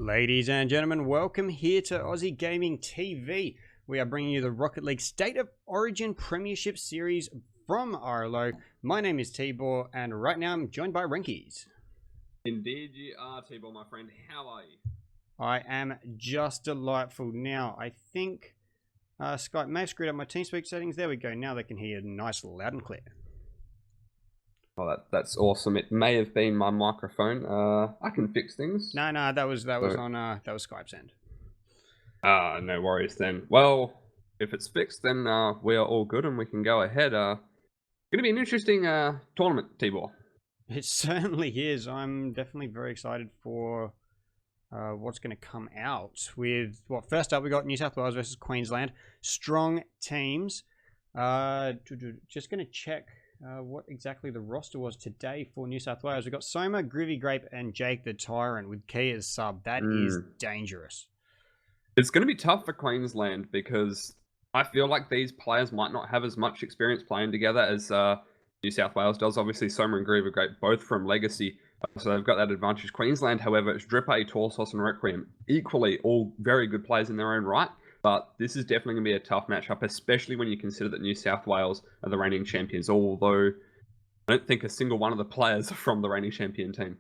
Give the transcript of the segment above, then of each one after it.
Ladies and gentlemen, welcome here to Aussie Gaming TV. We are bringing you the Rocket League State of Origin Premiership Series from RLO. My name is T-Bor, and right now I'm joined by Renkies. Indeed you are, T-Bor, my friend. How are you? I am just delightful. Now, I think Skype may have screwed up my TeamSpeak settings. There we go. Now they can hear nice, loud and clear. Oh, that's awesome. It may have been my microphone. I can fix things. No, that was Skype's end. No worries then. Well, if it's fixed, then we are all good and we can go ahead. Going to be an interesting tournament, T-Bor. It certainly is. I'm definitely very excited for what's going to come out with, well, first up we got New South Wales versus Queensland. Strong teams. Just going to check what exactly the roster was today for New South Wales. We've got Soma, Groovy Grape, and Jake the Tyrant with Key as sub. That is dangerous. It's going to be tough for Queensland because I feel like these players might not have as much experience playing together as New South Wales does. Obviously, Soma and Groovy Grape both from Legacy, so they've got that advantage. Queensland, however, it's Drippe, Torsos, and Requiem. Equally, all very good players in their own right. But this is definitely going to be a tough matchup, especially when you consider that New South Wales are the reigning champions, although I don't think a single one of the players are from the reigning champion team.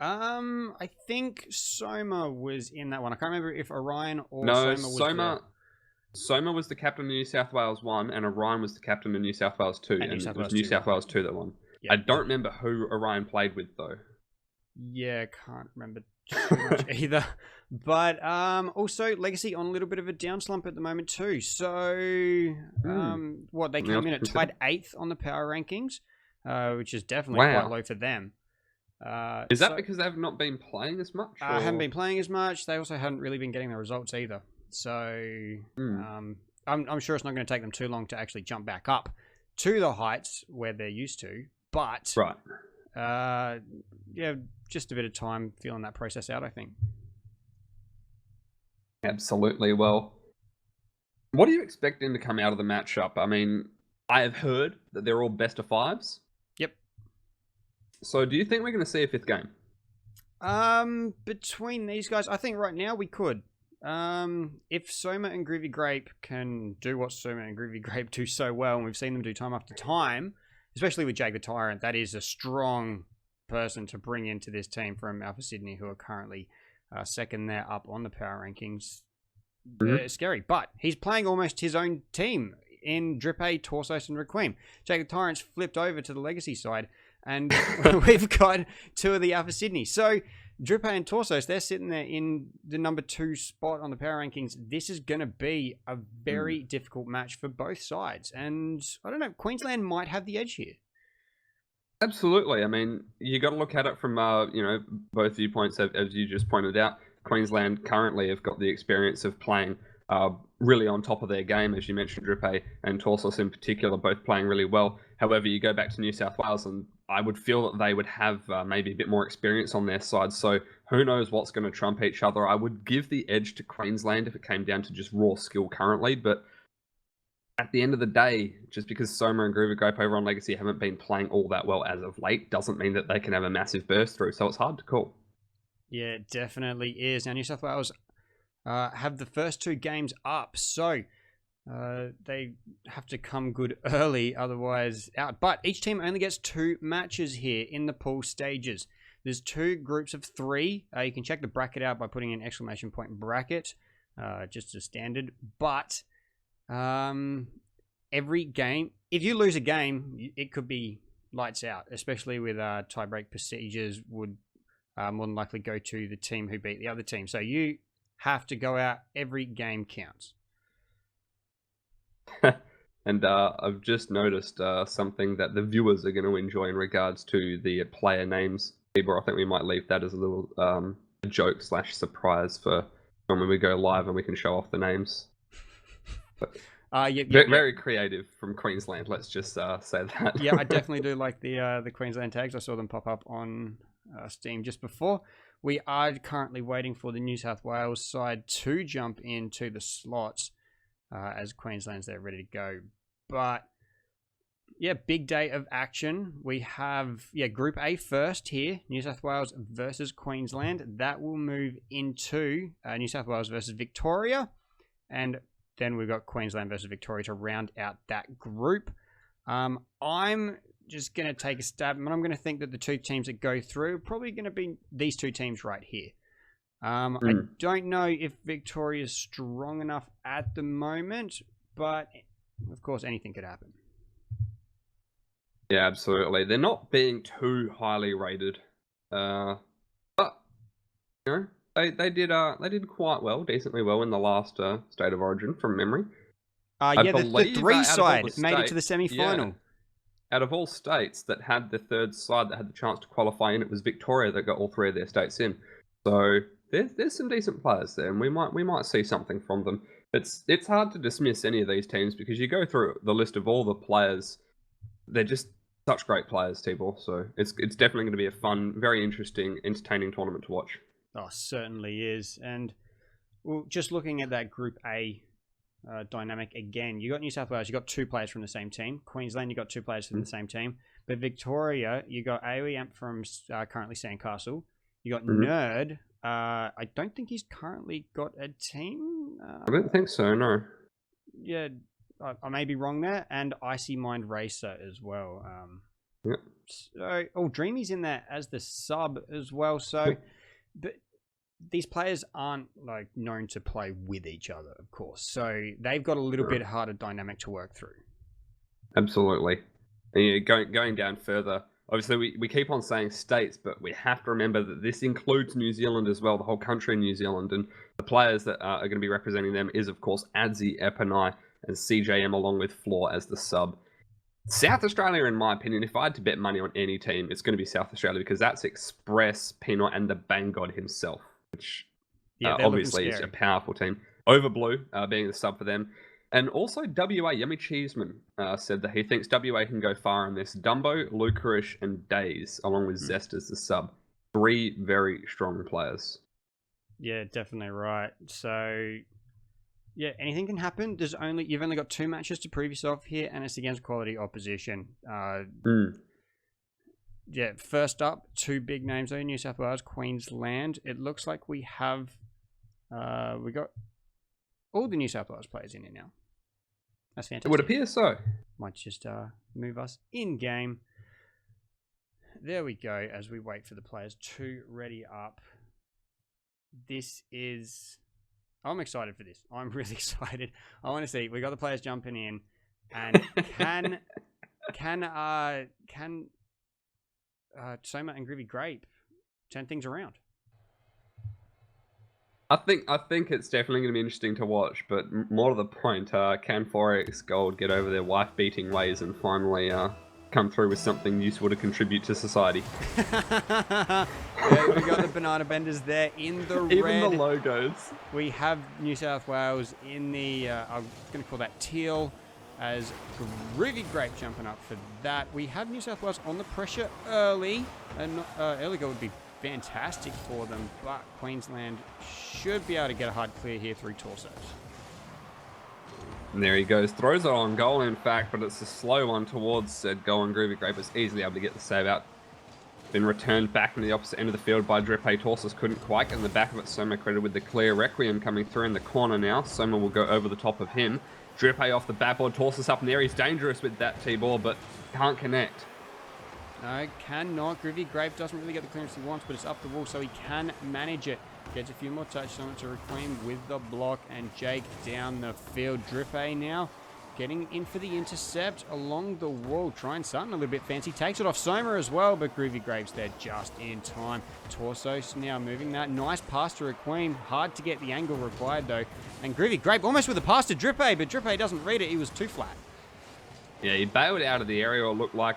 I think Soma was in that one. I can't remember if Orion or no, Soma was the captain of New South Wales 1, and Orion was the captain of New South Wales 2, and it was New South Wales 2 that won. Yep. I don't remember who Orion played with, though. Yeah, can't remember too much either. But also Legacy on a little bit of a down slump at the moment too. So they came in at tied 8th on the power rankings, which is definitely quite low for them. Is that because they've not been playing as much? Haven't been playing as much. They also haven't really been getting the results either. So I'm sure it's not going to take them too long to actually jump back up to the heights where they're used to. But yeah, just a bit of time feeling that process out, I think. Absolutely. Well, what are you expecting to come out of the matchup? I mean, I have heard that they're all best of 5s. Yep. So do you think we're going to see a 5th game? Between these guys, I think right now we could. If Soma and Groovy Grape can do what Soma and Groovy Grape do so well, and we've seen them do time after time, especially with Jake the Tyrant, that is a strong person to bring into this team from Alpha Sydney, who are currently second there up on the power rankings. Scary, but he's playing almost his own team in Drippe, Torsos, and Requiem. Jake the Tyrant's flipped over to the Legacy side, and we've got 2 of the Alpha Sydney. So Drippe and Torsos, they're sitting there in the number 2 spot on the power rankings. This is going to be a very difficult match for both sides. And I don't know, Queensland might have the edge here. Absolutely. I mean, you got to look at it from, both viewpoints, as you just pointed out. Queensland currently have got the experience of playing really on top of their game, as you mentioned, Drippe and Torsos in particular, both playing really well. However, you go back to New South Wales, and I would feel that they would have maybe a bit more experience on their side. So who knows what's going to trump each other. I would give the edge to Queensland if it came down to just raw skill currently, but at the end of the day, just because Soma and Groovy Grape over on Legacy haven't been playing all that well as of late doesn't mean that they can have a massive burst through, so it's hard to call. Yeah, it definitely is. Now, New South Wales have the first 2 games up, so they have to come good early, otherwise out. But each team only gets 2 matches here in the pool stages. There's 2 groups of 3. You can check the bracket out by putting an exclamation point bracket, just as standard. But every game, if you lose a game, it could be lights out, especially with tiebreak procedures would more than likely go to the team who beat the other team. So you have to go out. Every game counts. And I've just noticed something that the viewers are going to enjoy in regards to the player names. I think we might leave that as a little joke / surprise for when we go live and we can show off the names. But very creative from Queensland. Let's just say that. Yeah, I definitely do like the Queensland tags. I saw them pop up on Steam just before. We are currently waiting for the New South Wales side to jump into the slots as Queensland's there ready to go. But Yeah, big day of action. We have, Group A first here, New South Wales versus Queensland. That will move into New South Wales versus Victoria. And then we've got Queensland versus Victoria to round out that group. I'm just going to take a stab, and I'm going to think that the two teams that go through are probably going to be these two teams right here. I don't know if Victoria is strong enough at the moment, but of course anything could happen. Yeah, absolutely. They're not being too highly rated, but you know they did quite well, decently well in the last State of Origin from memory. The three side made it to the semi-final. Yeah, out of all states that had the third side that had the chance to qualify in, it was Victoria that got all three of their states in. So there's some decent players there, and we might see something from them. It's hard to dismiss any of these teams because you go through the list of all the players, they're just such great players, Tibor. So it's definitely going to be a fun, very interesting, entertaining tournament to watch. Oh, certainly is. And well, just looking at that Group A dynamic again, you got New South Wales, you got two players from the same team. Queensland, you got two players from the same team. But Victoria, you got AOE Amp from currently Sandcastle. You got Nerd. I don't think he's currently got a team. I don't think so, no. Yeah, I may be wrong there. And Icy Mind Racer as well. Yep. So, Dreamy's in there as the sub as well. So, but these players aren't like known to play with each other, of course. So they've got a little bit harder dynamic to work through. Absolutely. And, yeah, going down further, obviously we keep on saying states, but we have to remember that this includes New Zealand as well, the whole country in New Zealand. And the players that are going to be representing them is, of course, Adzi, Epinai, and CJM, along with Floor as the sub. South Australia, in my opinion, if I had to bet money on any team, it's going to be South Australia because that's Express, Pinoy, and the Bang God himself, which obviously is a powerful team. Overblue being the sub for them. And also WA, Yummy Cheeseman said that he thinks WA can go far in this. Dumbo, Lucarish, and Days, along with Zest as the sub. Three very strong players. Yeah, definitely right. So, yeah, anything can happen. You've only got two matches to prove yourself here, and it's against quality opposition. Yeah, first up, two big names though, New South Wales, Queensland. It looks like we have we got all the New South Wales players in here now. That's fantastic. It would appear so. Might just move us in game. There we go, as we wait for the players to ready up. I'm excited for this. I'm really excited. I want to see. We got the players jumping in, and can Soma and Groovy Grape turn things around? I think it's definitely going to be interesting to watch, but more to the point, can 4X Gold get over their wife-beating ways and finally come through with something useful to contribute to society? Yeah, we got the banana benders there in the red. Even the logos. We have New South Wales in the, I'm going to call that teal, as Groovy Grape jumping up for that. We have New South Wales on the pressure early, and early goal would be fantastic for them, but Queensland should be able to get a hard clear here through torsos. And there he goes, throws it on goal in fact, but it's a slow one towards said goal, and Groovy Grape is easily able to get the save out. Been returned back into the opposite end of the field by Drepe. Torsos couldn't quite get in the back of it. Soma credited with the clear. Requiem coming through in the corner now. Soma will go over the top of him. Drepe off the backboard. Torsos up in there. He's dangerous with that T-ball, but can't connect. No, cannot. Groovy Grape doesn't really get the clearance he wants, but it's up the wall, so he can manage it. Gets a few more touches on it to reclaim with the block, and Jake down the field. Drepe now getting in for the intercept along the wall, trying something a little bit fancy. Takes it off Soma as well, but Groovy Grape's there just in time. Torsos now moving that. Nice pass to Requiem. Hard to get the angle required though. And Groovy Grape almost with a pass to Drepe, but Drepe doesn't read it. He was too flat. Yeah, he bailed out of the area, or looked like,